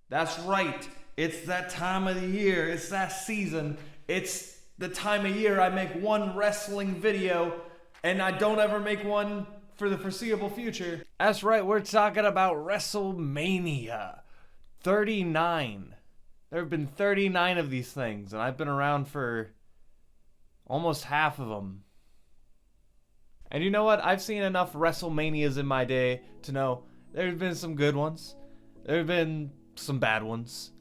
That's right. It's that time of the year. It's that season. It's the time of year I make one wrestling video and I don't ever make one for the foreseeable future. That's right. We're talking about Wrestlemania 39. There have been 39 of these things and I've been around for almost half of them. And you know what? I've seen enough WrestleManias in my day to know there's been some good ones. There have been some bad ones.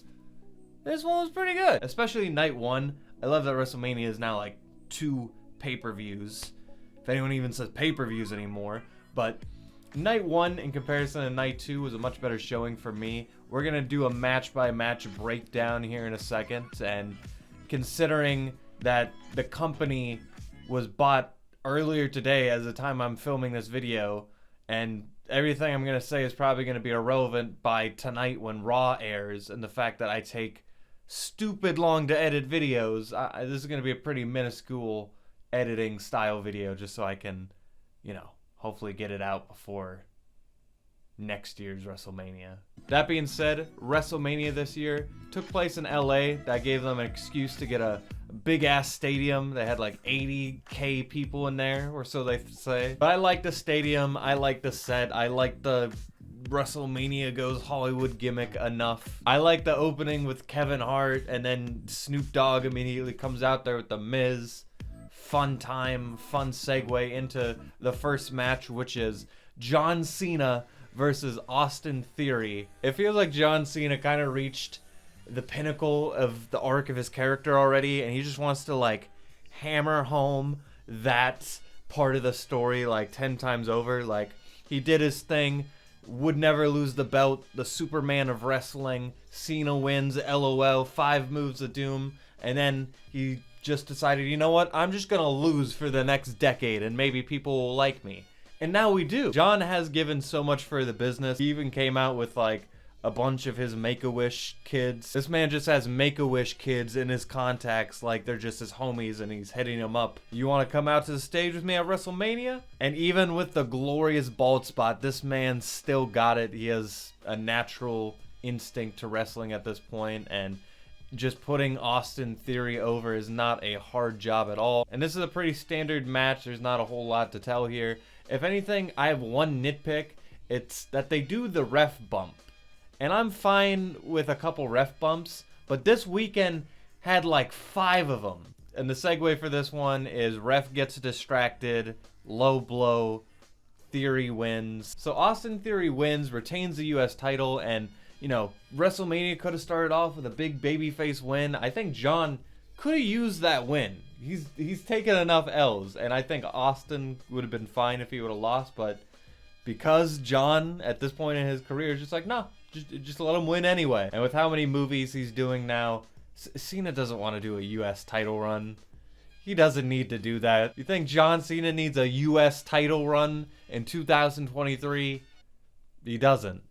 This one was pretty good, especially night one. I love that WrestleMania is now like 2 pay-per-views. If anyone even says pay-per-views anymore. But night one in comparison to night 2 was a much better showing for me. We're going to do a match-by-match breakdown here in a second. And considering that the company was bought earlier today as the time I'm filming this video, and everything I'm going to say is probably going to be irrelevant by tonight when Raw airs, and the fact that I take stupid long to edit videos, this is going to be a pretty minuscule editing style video just so I can, hopefully get it out before next year's WrestleMania. That being said, WrestleMania this year took place in LA. That gave them an excuse to get a big ass stadium. They had like 80K people in there, or so they say. But I like the stadium, I like the set, I like the WrestleMania goes Hollywood gimmick enough. I like the opening with Kevin Hart and then Snoop Dogg immediately comes out there with The Miz. Fun time, fun segue into the first match, which is John Cena versus Austin Theory. It feels like John Cena kind of reached the pinnacle of the arc of his character already, and he just wants to like hammer home that part of the story like 10 times over. Like, he did his thing, would never lose the belt, the Superman of wrestling. Cena wins, LOL, 5 moves of doom, and then he just decided, you know what, I'm just gonna lose for the next decade and maybe people will like me. And now we do. John has given so much for the business. He even came out with like a bunch of his Make-A-Wish kids. This man just has Make-A-Wish kids in his contacts like they're just his homies, and he's hitting them up. You want to come out to the stage with me at WrestleMania? And even with the glorious bald spot, this man still got it. He has a natural instinct to wrestling at this point, and just putting Austin Theory over is not a hard job at all. And this is a pretty standard match. There's not a whole lot to tell here. If anything, I have one nitpick. It's that they do the ref bump. And I'm fine with a couple ref bumps, but this weekend had like 5 of them. And the segue for this one is ref gets distracted, low blow, Theory wins. So Austin Theory wins, retains the US title, and WrestleMania could have started off with a big babyface win. I think John could have used that win. He's taken enough L's, and I think Austin would have been fine if he would have lost, but because John, at this point in his career, is just like, no, just let him win anyway. And with how many movies he's doing now, Cena doesn't want to do a US title run. He doesn't need to do that. You think John Cena needs a US title run in 2023? He doesn't.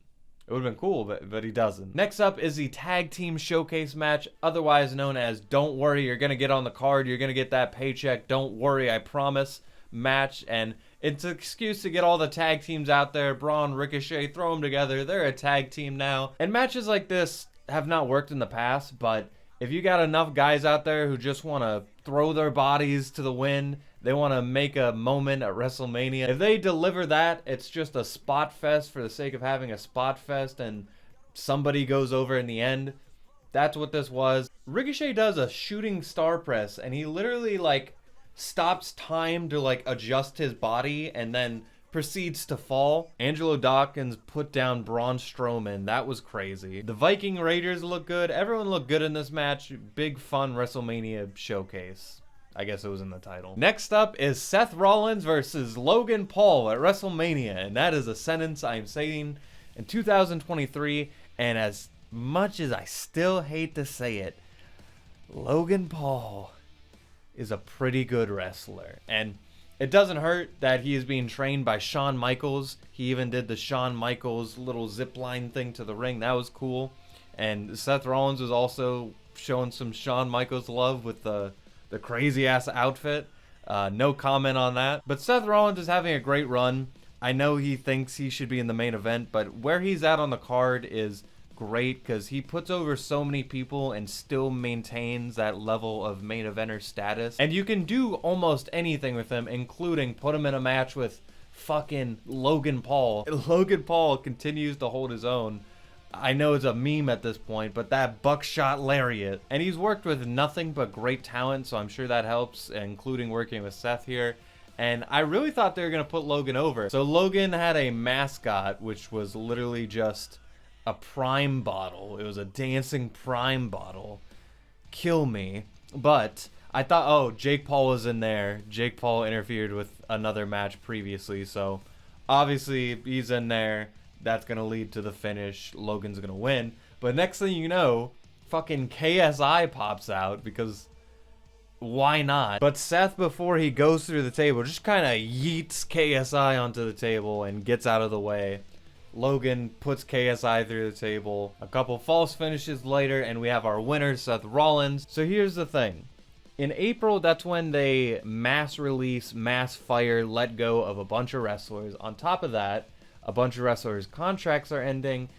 It would have been cool, but he doesn't. Next up is the Tag Team Showcase match, otherwise known as Don't Worry, You're going to get on the card, you're going to get that paycheck, don't worry, I promise match. And it's an excuse to get all the tag teams out there. Braun, Ricochet, throw them together. They're a tag team now. And matches like this have not worked in the past, but if you got enough guys out there who just want to throw their bodies to the wind, they want to make a moment at WrestleMania, if they deliver that, it's just a spot fest for the sake of having a spot fest and somebody goes over in the end. That's what this was. Ricochet does a shooting star press and he literally like stops time to like adjust his body and then proceeds to fall. Angelo Dawkins put down Braun Strowman. That was crazy. The Viking Raiders look good. Everyone looked good in this match. Big fun WrestleMania showcase. I guess it was in the title. Next up is Seth Rollins versus Logan Paul at WrestleMania. And that is a sentence I am saying in 2023. And as much as I still hate to say it, Logan Paul is a pretty good wrestler. And it doesn't hurt that he is being trained by Shawn Michaels. He even did the Shawn Michaels little zip line thing to the ring. That was cool. And Seth Rollins was also showing some Shawn Michaels love with the crazy ass outfit. No comment on that. But Seth Rollins is having a great run. I know he thinks he should be in the main event, but where he's at on the card is great because he puts over so many people and still maintains that level of main eventer status. And you can do almost anything with him, including put him in a match with fucking Logan Paul. Logan Paul continues to hold his own. I know it's a meme at this point, but that buckshot lariat. And he's worked with nothing but great talent, so I'm sure that helps, including working with Seth here. And I really thought they were going to put Logan over. So Logan had a mascot, which was literally just a prime bottle. It was a dancing prime bottle. Kill me. But I thought, oh, Jake Paul was in there. Jake Paul interfered with another match previously, so obviously he's in there. That's going to lead to the finish. Logan's going to win. But next thing you know, fucking KSI pops out because why not? But Seth, before he goes through the table, just kind of yeets KSI onto the table and gets out of the way. Logan puts KSI through the table. A couple false finishes later, and we have our winner, Seth Rollins. So here's the thing. In April, that's when they mass release, mass fire, let go of a bunch of wrestlers. On top of that, a bunch of wrestlers' contracts are ending,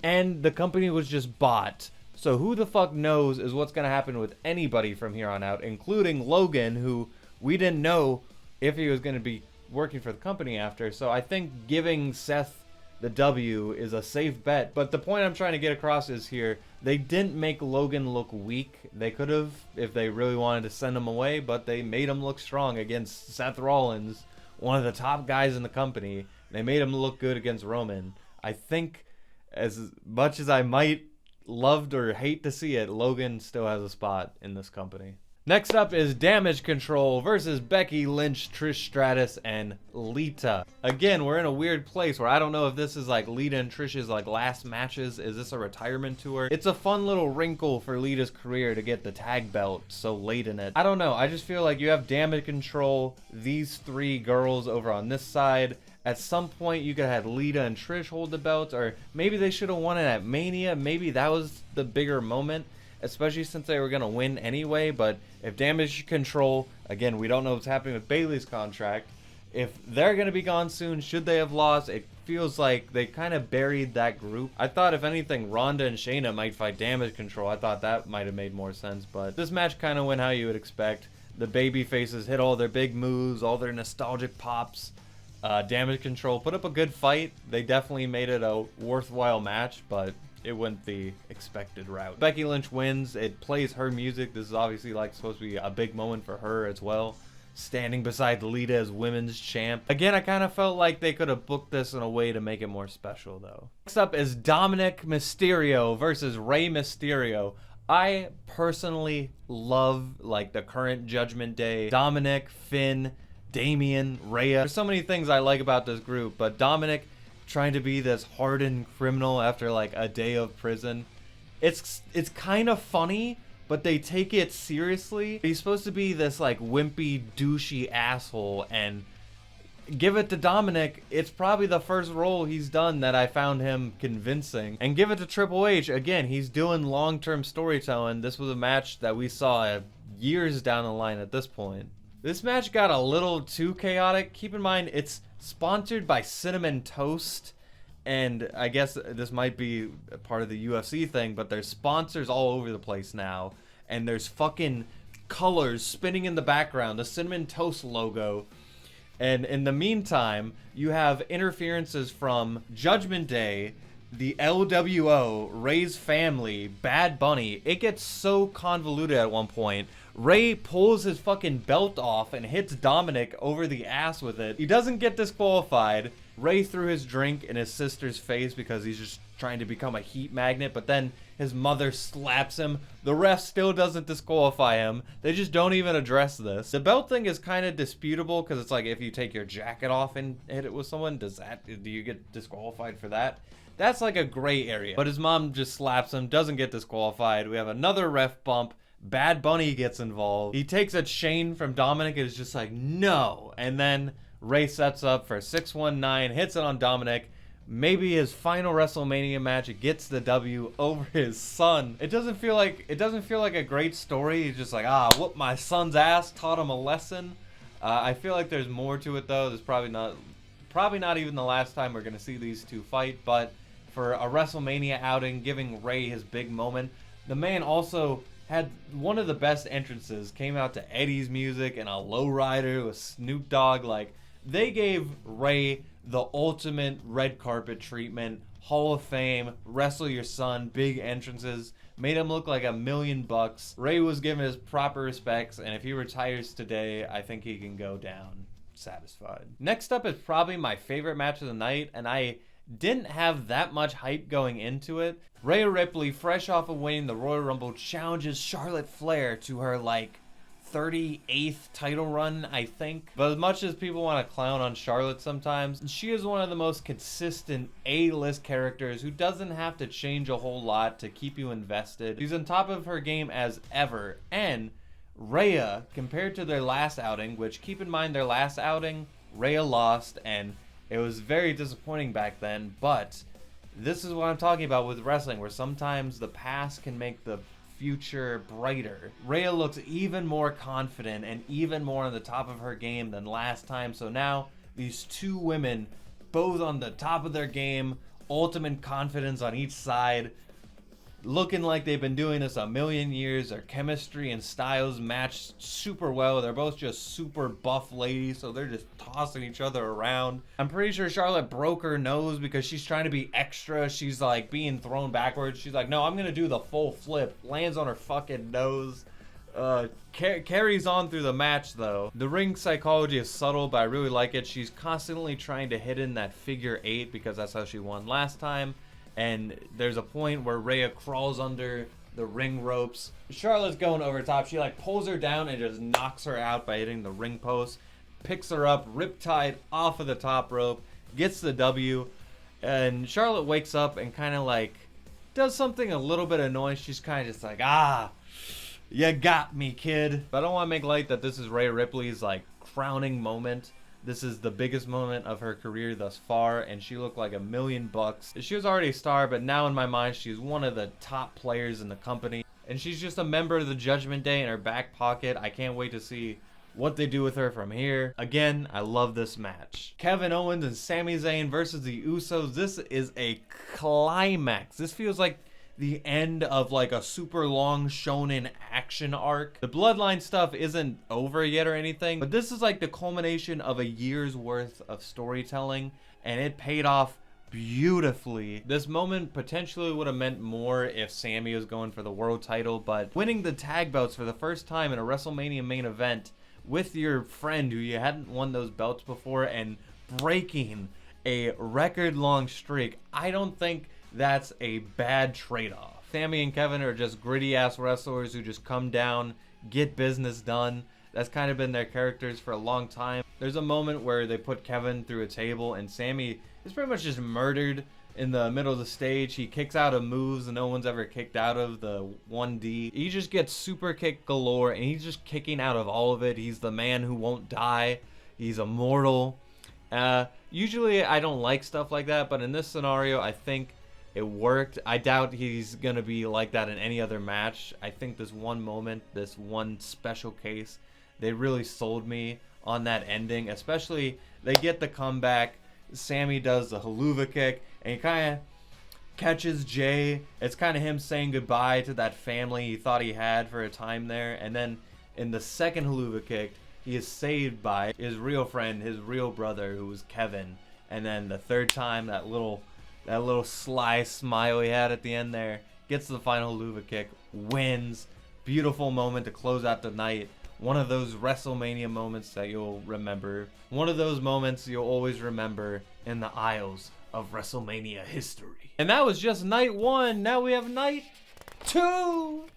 and the company was just bought. So who the fuck knows is what's going to happen with anybody from here on out, including Logan, who we didn't know if he was going to be working for the company after. So I think giving Seth the W is a safe bet. But the point I'm trying to get across is here, they didn't make Logan look weak. They could have if they really wanted to send him away, but they made him look strong against Seth Rollins, one of the top guys in the company. They made him look good against Roman. I think as much as I might loved or hate to see it, Logan still has a spot in this company. Next up is Damage Control versus Becky, Lynch, Trish Stratus, and Lita. Again, we're in a weird place where I don't know if this is like Lita and Trish's like last matches. Is this a retirement tour? It's a fun little wrinkle for Lita's career to get the tag belt so late in it. I don't know. I just feel like you have Damage Control, these three girls over on this side. At some point, you could have had Lita and Trish hold the belts, or maybe they should have won it at Mania. Maybe that was the bigger moment, especially since they were going to win anyway. But if Damage Control, again, we don't know what's happening with Bayley's contract. If they're going to be gone soon, should they have lost? It feels like they kind of buried that group. I thought, if anything, Ronda and Shayna might fight Damage Control. I thought that might have made more sense. But this match kind of went how you would expect. The baby faces hit all their big moves, all their nostalgic pops. Damage Control put up a good fight. They definitely made it a worthwhile match, but it went the expected route. Becky Lynch wins. It plays her music. This is obviously like supposed to be a big moment for her as well. Standing beside Lita as women's champ. Again, I kind of felt like they could have booked this in a way to make it more special though. Next up is Dominic Mysterio versus Rey Mysterio. I personally love like the current Judgment Day. Dominic, Finn, Damian, Rhea. There's so many things I like about this group, but Dominic trying to be this hardened criminal after like a day of prison. It's kind of funny, but they take it seriously. He's supposed to be this like wimpy, douchey asshole, and give it to Dominic, it's probably the first role he's done that I found him convincing. And give it to Triple H, again, he's doing long-term storytelling. This was a match that we saw years down the line at this point. This match got a little too chaotic. Keep in mind, it's sponsored by Cinnamon Toast, and I guess this might be a part of the UFC thing, but there's sponsors all over the place now, and there's fucking colors spinning in the background, the Cinnamon Toast logo. And in the meantime, you have interferences from Judgment Day, the LWO, Ray's family, Bad Bunny. It gets so convoluted at one point. Ray pulls his fucking belt off and hits Dominic over the ass with it. He doesn't get disqualified. Ray threw his drink in his sister's face because he's just trying to become a heat magnet, but then his mother slaps him. The ref still doesn't disqualify him. They just don't even address this. The belt thing is kind of disputable because it's like if you take your jacket off and hit it with someone, do you get disqualified for that? That's like a gray area. But his mom just slaps him, doesn't get disqualified. We have another ref bump. Bad Bunny gets involved. He takes a chain from Dominic and is just like, no. And then Ray sets up for 619, hits it on Dominic. Maybe his final WrestleMania match, it gets the W over his son. It doesn't feel like a great story. He's just like, whoop my son's ass, taught him a lesson. I feel like there's more to it though. There's probably not even the last time we're gonna see these two fight, but for a WrestleMania outing, giving Ray his big moment. The man also had one of the best entrances, came out to Eddie's music and a lowrider with Snoop Dogg. Like, they gave Ray the ultimate red carpet treatment, Hall of Fame, wrestle your son, big entrances, made him look like $1 million. Ray was given his proper respects, and if he retires today, I think he can go down satisfied. Next up is probably my favorite match of the night, and I didn't have that much hype going into it. Rhea Ripley, fresh off of winning the Royal Rumble, challenges Charlotte Flair to her, 38th title run, I think. But as much as people want to clown on Charlotte sometimes, she is one of the most consistent A-list characters who doesn't have to change a whole lot to keep you invested. She's on top of her game as ever, and Rhea, compared to their last outing, which, keep in mind, their last outing, Rhea lost, and it was very disappointing back then, but this is what I'm talking about with wrestling, where sometimes the past can make the future brighter. Rhea looks even more confident and even more on the top of her game than last time, so now these two women, both on the top of their game, ultimate confidence on each side, looking like they've been doing this a million years. Their chemistry and styles match super well. They're both just super buff ladies, so they're just tossing each other around. I'm pretty sure Charlotte broke her nose because she's trying to be extra. She's being thrown backwards. She's like, no, I'm gonna do the full flip. Lands on her fucking nose. Carries on through the match though. The ring psychology is subtle, but I really like it. She's constantly trying to hit in that figure 8 because that's how she won last time. And there's a point where Rhea crawls under the ring ropes. Charlotte's going over top. She pulls her down and just knocks her out by hitting the ring post. Picks her up, riptide off of the top rope, gets the W. And Charlotte wakes up and kind of does something a little bit annoying. She's kind of just you got me, kid. But I don't want to make light that this is Rhea Ripley's crowning moment. This is the biggest moment of her career thus far, and she looked like $1 million. She was already a star, but now in my mind, she's one of the top players in the company. And she's just a member of the Judgment Day in her back pocket. I can't wait to see what they do with her from here. Again, I love this match. Kevin Owens and Sami Zayn versus the Usos. This is a climax. This feels like the end of a super long shonen action arc. The bloodline stuff isn't over yet or anything, but this is the culmination of a year's worth of storytelling, and it paid off beautifully. This moment potentially would have meant more if Sami was going for the world title, but winning the tag belts for the first time in a WrestleMania main event with your friend who you hadn't won those belts before and breaking a record-long streak, I don't think that's a bad trade-off. Sami and Kevin are just gritty-ass wrestlers who just come down, get business done. That's kind of been their characters for a long time. There's a moment where they put Kevin through a table and Sami is pretty much just murdered in the middle of the stage. He kicks out of moves no one's ever kicked out of, the 1D. He just gets super kick galore and he's just kicking out of all of it. He's the man who won't die. He's immortal. Usually I don't like stuff like that, but in this scenario I think it worked. I doubt he's going to be like that in any other match. I think this one moment, this one special case, they really sold me on that ending. Especially, they get the comeback. Sami does the haluva kick, and he kind of catches Jay. It's kind of him saying goodbye to that family he thought he had for a time there. And then in the second haluva kick, he is saved by his real friend, his real brother, who was Kevin. And then the third time, that little sly smile he had at the end there, gets the final haluva kick, wins. Beautiful moment to close out the night. One of those WrestleMania moments that you'll remember. One of those moments you'll always remember in the aisles of WrestleMania history. And that was just night 1. Now we have night 2.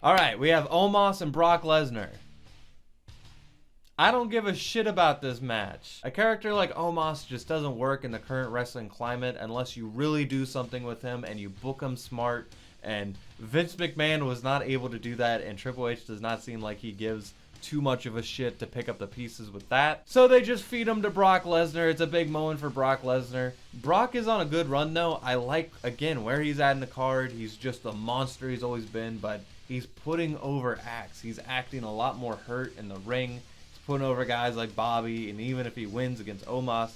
Alright, we have Omos and Brock Lesnar. I don't give a shit about this match. A character like Omos just doesn't work in the current wrestling climate unless you really do something with him and you book him smart. And Vince McMahon was not able to do that, and Triple H does not seem like he gives too much of a shit to pick up the pieces with that. So they just feed him to Brock Lesnar. It's a big moment for Brock Lesnar. Brock is on a good run though. I like, again, where he's at in the card. He's just the monster he's always been, but he's putting over acts. He's acting a lot more hurt in the ring. Putting over guys like Bobby, and even if he wins against Omos,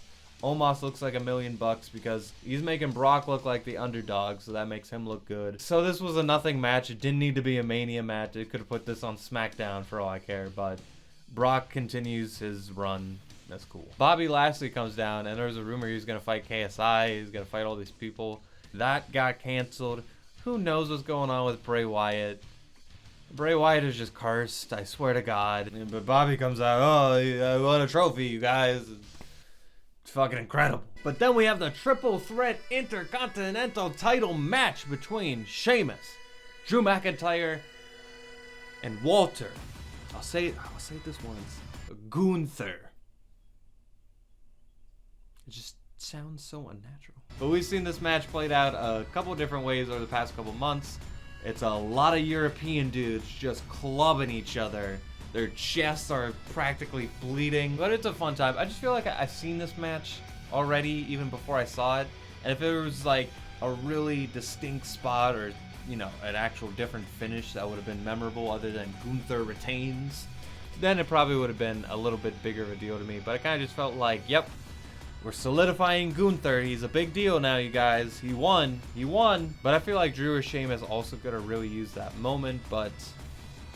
Omos looks like $1 million because he's making Brock look like the underdog, so that makes him look good. So this was a nothing match. It didn't need to be a Mania match. It could have put this on SmackDown for all I care, but Brock continues his run. That's cool. Bobby Lashley comes down, and there was a rumor he was going to fight KSI. He's going to fight all these people. That got canceled. Who knows what's going on with Bray Wyatt? Bray Wyatt is just cursed, I swear to God. But Bobby comes out, oh, I won a trophy, you guys. It's fucking incredible. But then we have the triple threat intercontinental title match between Sheamus, Drew McIntyre, and Walter. I'll say it this once. Gunther. It just sounds so unnatural. But we've seen this match played out a couple different ways over the past couple months. It's a lot of European dudes just clubbing each other. Their chests are practically bleeding. But it's a fun time. I just feel like I've seen this match already even before I saw it. And if it was like a really distinct spot or, you know, an actual different finish that would have been memorable other than Gunther retains, then it probably would have been a little bit bigger of a deal to me. But I kind of just felt like, yep, we're solidifying Gunther. He's a big deal now, you guys. He won. But I feel like Drew or Sheamus also could have really used that moment, but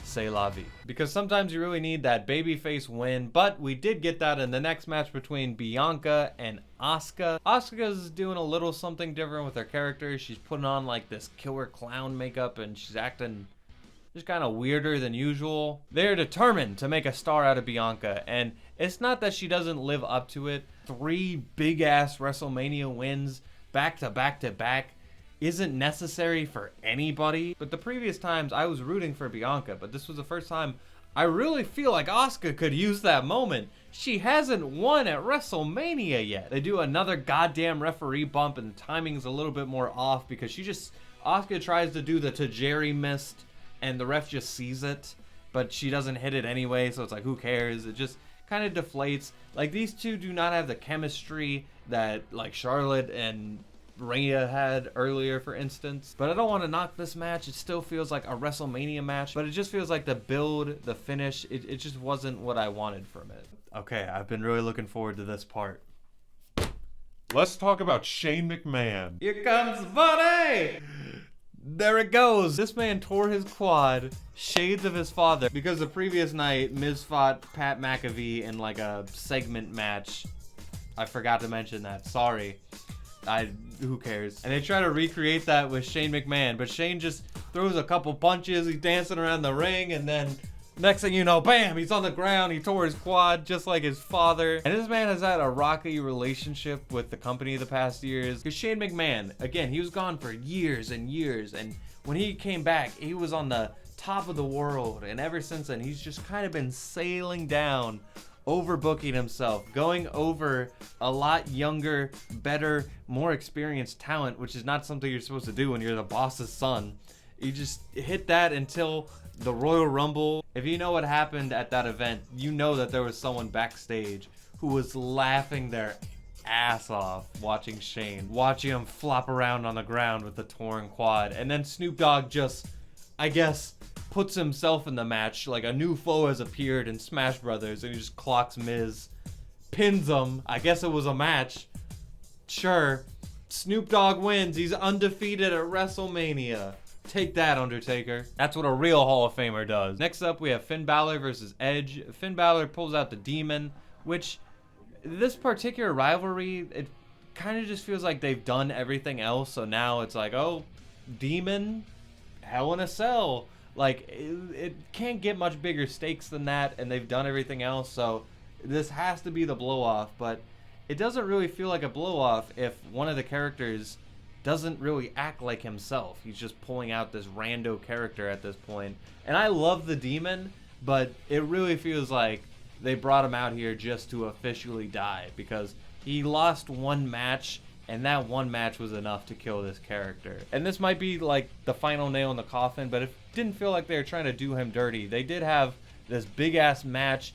c'est la vie. Because sometimes you really need that babyface win, but we did get that in the next match between Bianca and Asuka. Asuka's doing a little something different with her character. She's putting on like this killer clown makeup, and she's acting just kind of weirder than usual. They're determined to make a star out of Bianca, and it's not that she doesn't live up to it. 3 big-ass WrestleMania wins back to back to back isn't necessary for anybody. But the previous times I was rooting for Bianca, but this was the first time I really feel like Asuka could use that moment. She hasn't won at WrestleMania yet. They do another goddamn referee bump, and the timing's a little bit more off because Asuka tries to do the Tajiri mist, and the ref just sees it, but she doesn't hit it anyway, so it's like, who cares? It just kind of deflates. Like, these two do not have the chemistry that, like, Charlotte and Rhea had earlier, for instance. But I don't want to knock this match. It still feels like a WrestleMania match, but it just feels like the build, the finish, it just wasn't what I wanted from it. Okay, I've been really looking forward to this part. Let's talk about Shane McMahon. Here comes the money! There it goes. This man tore his quad, shades of his father, because the previous night, Miz fought Pat McAfee in like a segment match. I forgot to mention that. Sorry. Who cares? And they try to recreate that with Shane McMahon, but Shane just throws a couple punches. He's dancing around the ring, and then next thing you know, bam, he's on the ground. He tore his quad just like his father. And this man has had a rocky relationship with the company the past years. Because Shane McMahon, again, he was gone for years and years. And when he came back, he was on the top of the world. And ever since then, he's just kind of been sailing down, overbooking himself, going over a lot younger, better, more experienced talent, which is not something you're supposed to do when you're the boss's son. You just hit that until the Royal Rumble. If you know what happened at that event, you know that there was someone backstage who was laughing their ass off watching Shane, watching him flop around on the ground with the torn quad. And then Snoop Dogg just, I guess, puts himself in the match. Like a new foe has appeared in Smash Brothers, and he just clocks Miz, pins him. I guess it was a match. Sure. Snoop Dogg wins. He's undefeated at WrestleMania. Take that, Undertaker. That's what a real Hall of Famer does. Next up, we have Finn Balor versus Edge. Finn Balor pulls out the Demon, which this particular rivalry, it kind of just feels like they've done everything else. So now it's like, oh, Demon, Hell in a Cell. Like, it can't get much bigger stakes than that, and they've done everything else. So this has to be the blow-off, but it doesn't really feel like a blow-off if one of the characters doesn't really act like himself. He's just pulling out this rando character at this point. And I love the Demon, but it really feels like they brought him out here just to officially die, because he lost one match, and that one match was enough to kill this character. And this might be like the final nail in the coffin, but it didn't feel like they were trying to do him dirty. They did have this big ass match.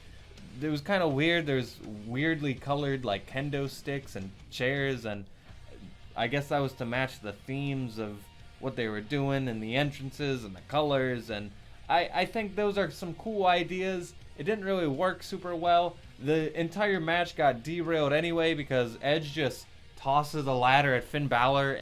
It was kind of weird. There's weirdly colored like kendo sticks and chairs, and I guess that was to match the themes of what they were doing and the entrances and the colors. And I think those are some cool ideas. It didn't really work super well. The entire match got derailed anyway because Edge just tosses a ladder at Finn Balor,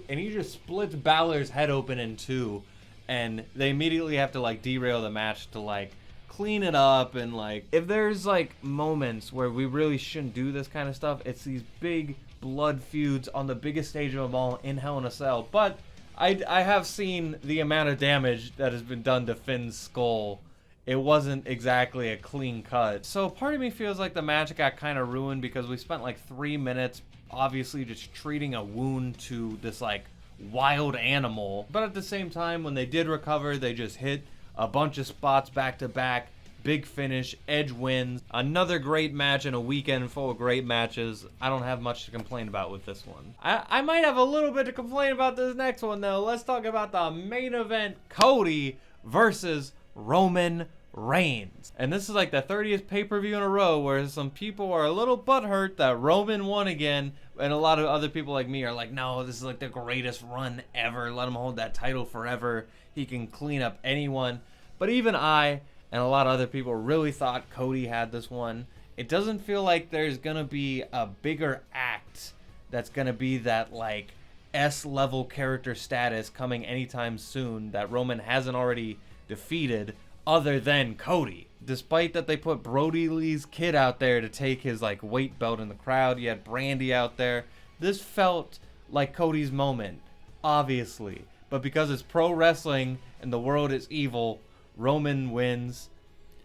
and he just splits Balor's head open in two, and they immediately have to like derail the match to like clean it up. And like, if there's like moments where we really shouldn't do this kind of stuff, it's these big blood feuds on the biggest stage of them all in Hell in a Cell. But I have seen the amount of damage that has been done to Finn's skull. It wasn't exactly a clean cut. So part of me feels like the match got kind of ruined because we spent like 3 minutes obviously just treating a wound to this like wild animal. But at the same time, when they did recover, they just hit a bunch of spots back to back. Big finish, Edge wins. Another great match and a weekend full of great matches. I don't have much to complain about with this one. I might have a little bit to complain about this next one though. Let's talk about the main event, Cody versus Roman Reigns. And this is like the 30th pay-per-view in a row where some people are a little butthurt that Roman won again, and a lot of other people like me are like, no, this is like the greatest run ever. Let him hold that title forever. He can clean up anyone. But even I and a lot of other people really thought Cody had this one. It doesn't feel like there's gonna be a bigger act that's gonna be that like S-level character status coming anytime soon that Roman hasn't already defeated other than Cody. Despite that they put Brody Lee's kid out there to take his like weight belt in the crowd, you had Brandy out there. This felt like Cody's moment, obviously. But because it's pro wrestling and the world is evil, Roman wins.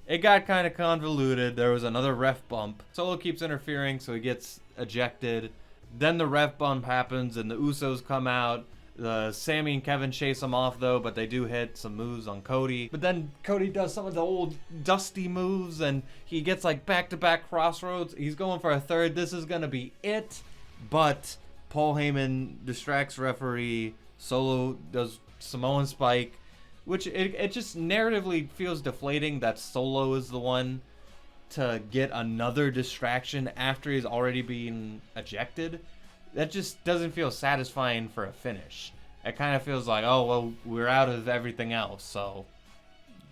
It got kind of convoluted. There was another ref bump. Solo keeps interfering, so he gets ejected. Then the ref bump happens and the Usos come out. Sami and Kevin chase him off though, but they do hit some moves on Cody. But then Cody does some of the old dusty moves and he gets like back-to-back crossroads. He's going for a third. This is going to be it. But Paul Heyman distracts referee. Solo does Samoan Spike, which it just narratively feels deflating that Solo is the one to get another distraction after he's already been ejected. That just doesn't feel satisfying for a finish. It kind of feels like, oh, well, we're out of everything else, so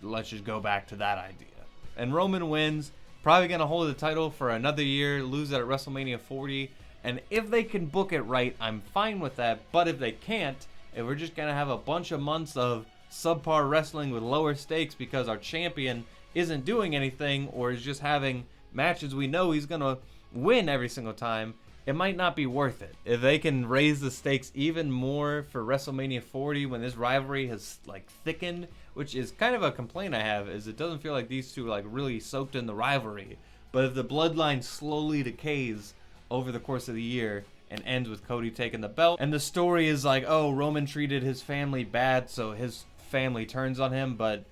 let's just go back to that idea. And Roman wins, probably going to hold the title for another year, lose it at WrestleMania 40. And if they can book it right, I'm fine with that. But if they can't, if we're just going to have a bunch of months of subpar wrestling with lower stakes because our champion isn't doing anything or is just having matches we know he's going to win every single time, it might not be worth it. If they can raise the stakes even more for WrestleMania 40 when this rivalry has like thickened, which is kind of a complaint I have, is it doesn't feel like these two like really soaked in the rivalry. But if the bloodline slowly decays over the course of the year and ends with Cody taking the belt, and the story is like, oh, Roman treated his family bad, so his family turns on him, but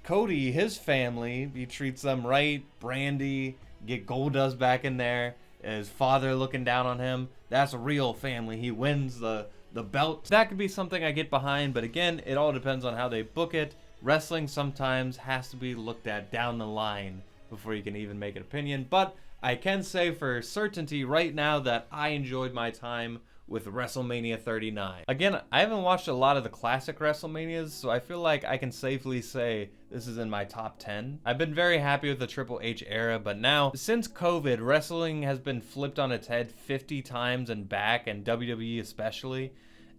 Cody, his family, he treats them right. Brandy, get Goldust back in there. His father looking down on him. That's a real family. He wins the belt. That could be something I get behind, but again, it all depends on how they book it. Wrestling sometimes has to be looked at down the line before you can even make an opinion. But I can say for certainty right now that I enjoyed my time with WrestleMania 39. Again, I haven't watched a lot of the classic WrestleManias, so I feel like I can safely say this is in my top 10. I've been very happy with the Triple H era, but now, since COVID, wrestling has been flipped on its head 50 times and back, and WWE especially,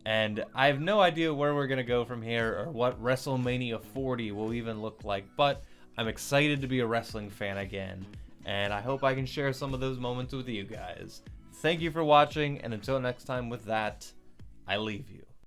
and I have no idea where we're going to go from here or what WrestleMania 40 will even look like, but I'm excited to be a wrestling fan again, and I hope I can share some of those moments with you guys. Thank you for watching, and until next time with that, I leave you.